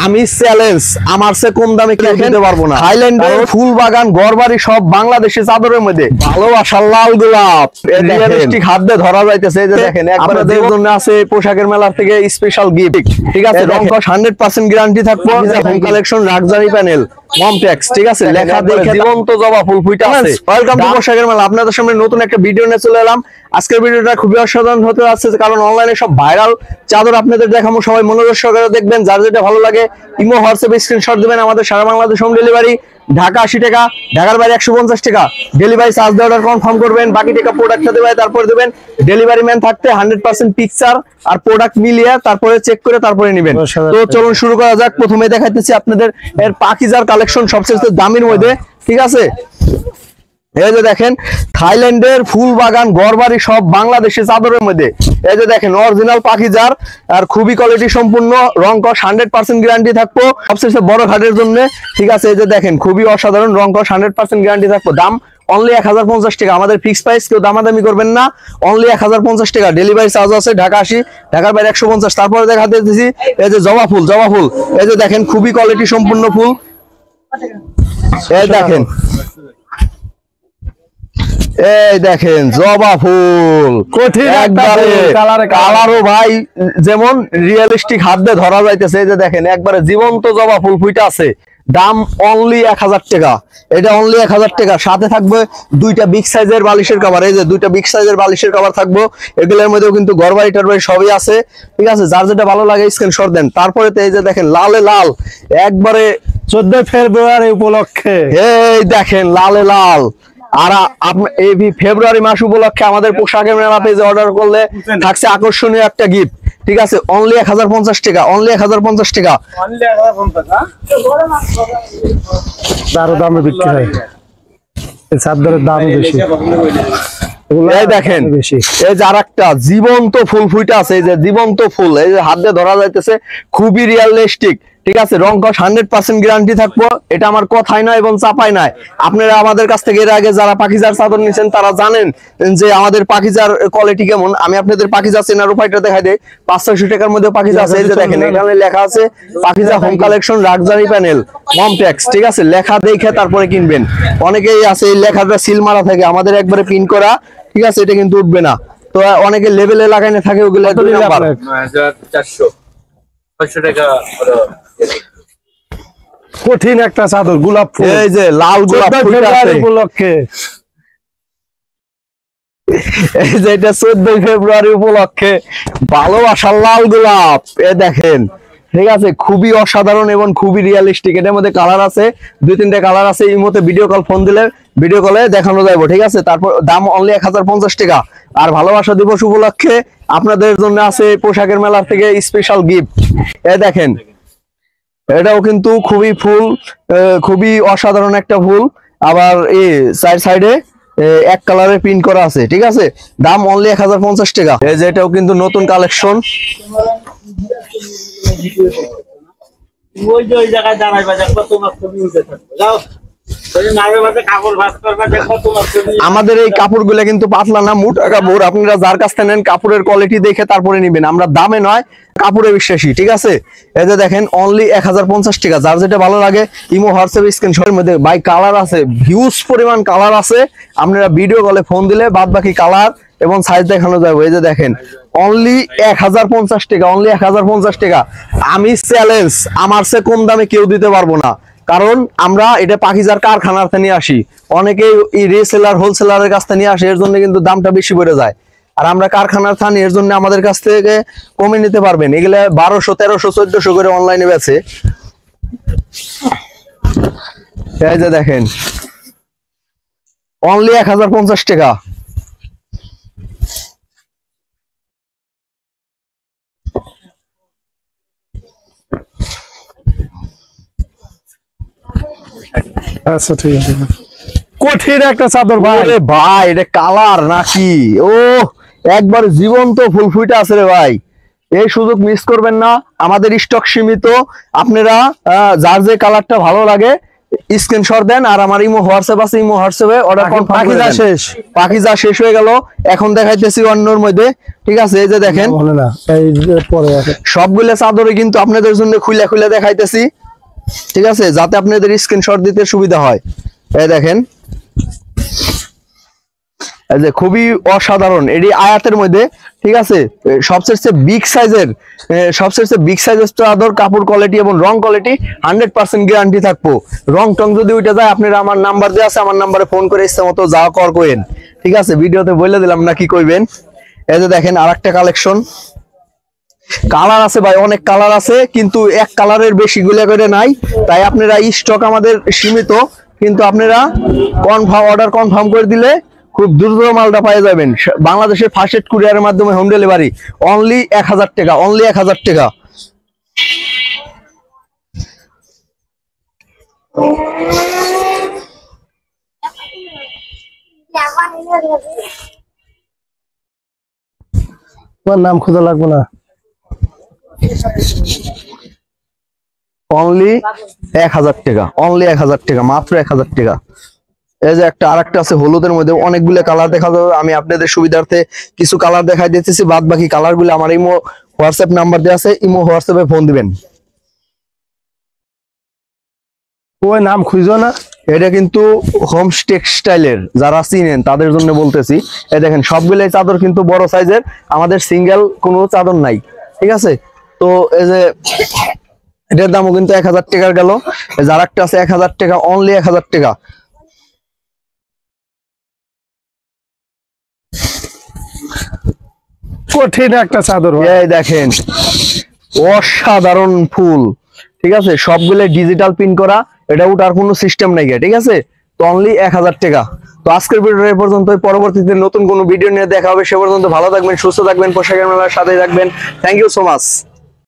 আমি চ্যালেঞ্জ আমার সে কম দামে কেউ দিতে পারবো না। থাইল্যান্ডের ফুল বাগান ঘরবাড়ি সব বাংলাদেশি চাদরের মধ্যে ভালোবাসার লাল গোলাপ রিয়েলিস্টিক হাত দিয়ে ধরা যাইতেছে। এই যে দেখেন আপনাদের জন্য আছে পোশাকের মেলা থেকে স্পেশাল গিফট, ঠিক আছে। রং কস 100% গ্যারান্টি থাকবে। Home collection luxury panel Momtex, ঠিক আছে। লেখা দেখে জীবন্ত জবা ফুল ফুইটা আছে। ওয়েলকাম টু পোশাকের মেলা। আপনাদের সামনে নতুন একটা ভিডিও নিয়ে চলে এলাম। আজকের ভিডিওটা খুবই অসাধারণ হতে যাচ্ছে, কারণ অনলাইনে সব ভাইরাল চাদর আপনাদের দেখাবো। সবাই মনোযোগ সহকারে দেখবেন, যার যেটা ভালো লাগে ইমো হোয়াটসঅ্যাপে স্ক্রিনশট দিবেন। আমাদের সারা বাংলাদেশ হোম ডেলিভারি। ঢাকা 80 টাকা, ঢাকার বাইরে 150 টাকা ডেলিভারি চার্জ দিয়ে অর্ডার কনফার্ম করবেন। বাকি টাকা প্রোডাক্টটা দেবেন, তারপরে দেবেন। ডেলিভারি ম্যান থাকতে 100% পিকচার আর প্রোডাক্ট মিলিয়ে তারপরে চেক করে তারপরে নেবেন। তো চলুন শুরু করা যাক। প্রথমে দেখাইতেছি আপনাদের এর পাকিজার কালেকশন, সবচেয়ে দামির মধ্যে, ঠিক আছে। এই যে দেখেন থাইল্যান্ডের ফুল বাগান ঘরবাড়ি সব বাংলাদেশি চাদরের মধ্যে। এই যে দেখেন অরিজিনাল পাকিজার আর খুবই কোয়ালিটি সম্পূর্ণ। রং কস 100% গ্যারান্টি থাকবো সবচেয়ে বড় ঘাটের জন্য, ঠিক আছে। এই যে দেখেন খুবই অসাধারণ, রং কস 100% গ্যারান্টি থাকবো। দাম অনলি 1050 টাকা। আমাদের ফিক্স প্রাইস, কেউ দামাদামি করবেন না। অনলি 1050 টাকা। ডেলিভারি চার্জ আছে ঢাকা 80, ঢাকার বাইরে 150। তারপরে দেখাতে দিচ্ছি এই যে জবা ফুল, জবা ফুল। এই যে দেখেন খুবই কোয়ালিটি সম্পূর্ণ ফুল। এই দেখেন, এই দেখেন জবা ফুল কঠিন একবারে কালারও ভাই যেমন রিয়েলিস্টিক হাত দিয়ে ধরা যাইতেছে। এই যে দেখেন একবারে জীবন্ত জবা ফুল ফুইটা আছে। দাম অনলি 1000 টাকা। এটা অনলি 1000 টাকা। সাথে থাকবে দুইটা বিগ সাইজের বালিশের কভার। এই যে দুইটা বিগ সাইজের বালিশের কভার থাকবো। এগুলোর মধ্যেও কিন্তু ঘরবাড়ি টারবাড়ি সবই আছে, ঠিক আছে। যার যেটা ভালো লাগে স্ক্রিনশট দেন। তারপরে তো এই যে দেখেন লালে লাল একবারে 14 ফেব্রুয়ারি উপলক্ষে, এই দেখেন লালে লাল। আর এই ফেব্রুয়ারি মাস উপলক্ষে আমাদের পোশাকের মেলা পেজে অর্ডার করলে থাকছে আকর্ষণীয় একটা গিফট, ঠিক আছে। অনলি 1050 টাকা। অনলি 1050 টাকা। আরো দামে বিক্রি হয়, এই চাদরের দাম বেশি। এই দেখেন এই যে আরেকটা জীবন্ত ফুল ফুইটা আছে। এই যে জীবন্ত ফুল, এই যে হাত দিয়ে ধরা যাইতেছে, খুবই রিয়েলিস্টিক, ঠিক আছে। রং কস 100% গ্যারান্টি থাকবো। এটা আমার কথাই নয় এবং চাপাই নয়। আপনারা আমাদের কাছ থেকে এর আগে যারা পাকিজার চাদর নিছেন তারা জানেন যে আমাদের পাকিজার কোয়ালিটি কেমন। আমি আপনাদের পাকিজা চেনার উপায়টা দেখাই দেই। 500 টাকার মধ্যে পাকিজা আছে। এই যে দেখেন এখানে লেখা আছে Pakiza home collection luxury panel Momtex, ঠিক আছে। লেখা দেখে তারপরে কিনবেন। অনেকেই আছে এই লেখাটা সিল মারা থাকে, আমাদের একবারে পিন করা, ঠিক আছে। এটা কিন্তু উঠবে না। তো অনেকে লেভেলে লাগাইনে থাকে, ওগুলো 400 টাকা। কঠিন একটা চাদর গোলাপ ফুল। এই যে লাল গোলাপ উপলক্ষে, এই যে এটা 14 ফেব্রুয়ারি উপলক্ষে ভালোবাসার লাল গোলাপ। এ দেখেন, ঠিক আছে। খুবই অসাধারণ এবং খুবই রিয়েলিস্টিক। এটার মধ্যে কালার আছে, 2-3টা কালার আছে। এই মতে ভিডিও কল ফোন দিলে ভিডিও কলে দেখানো যাবে, ঠিক আছে। তারপর দাম অনলি 1050 টাকা। আর ভালোবাসা দিবস উপলক্ষে আপনাদের জন্য আছে পোশাকের মেলার থেকে স্পেশাল গিফট। এ দেখেন এটাও কিন্তু খুবই ফুল, খুবই অসাধারণ একটা ফুল। আবার এই সাইডে এক কালারের প্রিন্ট করা আছে, ঠিক আছে। দাম অনলি 1050 টাকা। এই যে এটাও কিন্তু নতুন কালেকশন। আমাদের এই কাপড়গুলো কিন্তু পাতলা না, মোটা কাপড়। আপনারা যার কাছ থেকে নেন কাপড়ের কোয়ালিটি দেখে তারপরে নেবেন। আমরা দামে নয়, কাপড়ে বিশ্বাসী, ঠিক আছে। এই যে দেখেন অনলি 1050 টাকা। যার যেটা ভালো লাগে ইমো হোয়াটসঅ্যাপ স্ক্রিনশটের মধ্যে বাই কালার আছে, হিউজ পরিমাণ কালার আছে। আপনারা ভিডিও কলে ফোন দিলে বাদ বাকি কালার এবং সাইজ দেখানো যাবে। এই যে দেখেন অনলি 1050 টাকা। অনলি 1050 টাকা। আমি চ্যালেঞ্জ আমার সে কম দামে কেউ দিতে পারবো না, কারণ আমরা এটা পাকিজার কারখানার থেকে নিয়ে আসি। অনেকেই রিসেলার হোলসেলারের কাছ থেকে নিয়ে আসে, এর জন্য কিন্তু দামটা বেশি পড়ে যায়। আর আমরা কারখানার থানি, এর জন্য আমাদের কাছ থেকে কমে নিতে পারবেন। এগুলা 1200, 1300, 1400 করে অনলাইনে বেচে। এই যে দেখেন অনলি 1050 টাকা। আচ্ছা ঠিক আছে। কঠিন একটা চাদর ভাই। ভাই এটা কালার নাকি, ও একবার জীবন্ত ফুল ফুইটা আছে রে ভাই। এই সুযোগ মিস করবেন না। আমাদের স্টক সীমিত। আপনারা যার যে কালারটা ভালো লাগে স্ক্রিনশট দেন, আর আমার ইমো হোয়াটসঅ্যাপ আছে, ইমো হোয়াটসঅ্যাপে অর্ডার কনফার্ম করে দেন। শেষ, পাখিজা শেষ হয়ে গেল, এখন দেখাইতেছি অন্যর মধ্যে। ঠিক আছে, এই যে দেখেন বলে না এই যে পরে আছে সবগুলো চাদরে কিন্তু আপনাদের জন্য খুলে খুলে দেখাইতেছি। ঠিক আছে, যাতে আপনাদের স্ক্রিনশট দিতে সুবিধা হয়। এই দেখেন, এই যে খুবই অসাধারণ, এটি আয়াতের মধ্যে। ঠিক আছে, সবচেয়ে বিগ সাইজের চাদর, কাপড় কোয়ালিটি এবং রং কোয়ালিটি 100% গ্যারান্টি থাকবো। রং টং যদি উঠে যায়, আপনারা আমার নাম্বার দেওয়া আছে, আমার নাম্বারে ফোন করে ইচ্ছা মতো যা কর করেন। ঠিক আছে, ভিডিওতে বলে দিলাম না কি কইবেন। এই যে দেখেন আরেকটা কালেকশন, কালার আছে ভাই, অনেক কালার আছে, কিন্তু এক কালারের বেশি গুলা করে নাই, তাই আপনারা স্টক আমাদের সীমিত, কিন্তু আপনারা অর্ডার কনফার্ম করে দিলে খুব দ্রুত মালটা পেয়ে যাবেন। বাংলাদেশের ফার্স্ট কুরিয়ারের মাধ্যমে হোম ডেলিভারি, অনলি 1000 টাকা, অনলি 1000 টাকা। তোমার নাম খোঁজা লাগবে না, অনলি 1000 টাকা, অনলি 1000 টাকা, মাত্র 1000 টাকা। এই যে একটা আরেকটা আছে হলুদের মধ্যে, অনেকগুলো কালার দেখা যাবে, আমি আপনাদের সুবিধার্থে কিছু কালার দেখাই দিতেছি, বাদ বাকি কালার গুলো আমার ইমো হোয়াটসঅ্যাপ নাম্বার দেওয়া আছে, ইমো হোয়াটসঅ্যাপে ফোন দিবেন। ওই নাম খুঁজো না, এটা কিন্তু হোম টেক্সটাইলের, যারা চিনেন তাদের জন্য বলতেছি। এই দেখেন সবগুলাই চাদর কিন্তু বড় সাইজের, আমাদের সিঙ্গেল কোনো চাদর নাই। ঠিক আছে, তো এই যে এটার দামও কিন্তু 1000 টাকার গেল। এই যে আরেকটা আছে 1000 টাকা, অনলি 1000 টাকা। কঠিন একটা চাদর ভাই। এই দেখেন অসাধারণ ফুল। ঠিক আছে, সবগুলো ডিজিটাল প্রিন্ট করা, এটা উঠার কোনো সিস্টেম নাই। ঠিক আছে, তো অনলি 1000 টাকা। তো আজকের ভিডিও এই পর্যন্ত, পরবর্তীতে নতুন কোনো ভিডিও নিয়ে দেখা হবে। সে পর্যন্ত ভালো থাকবেন, সুস্থ থাকবেন, পোশাকের মেলার সাথে থাকবেন। Thank you so much.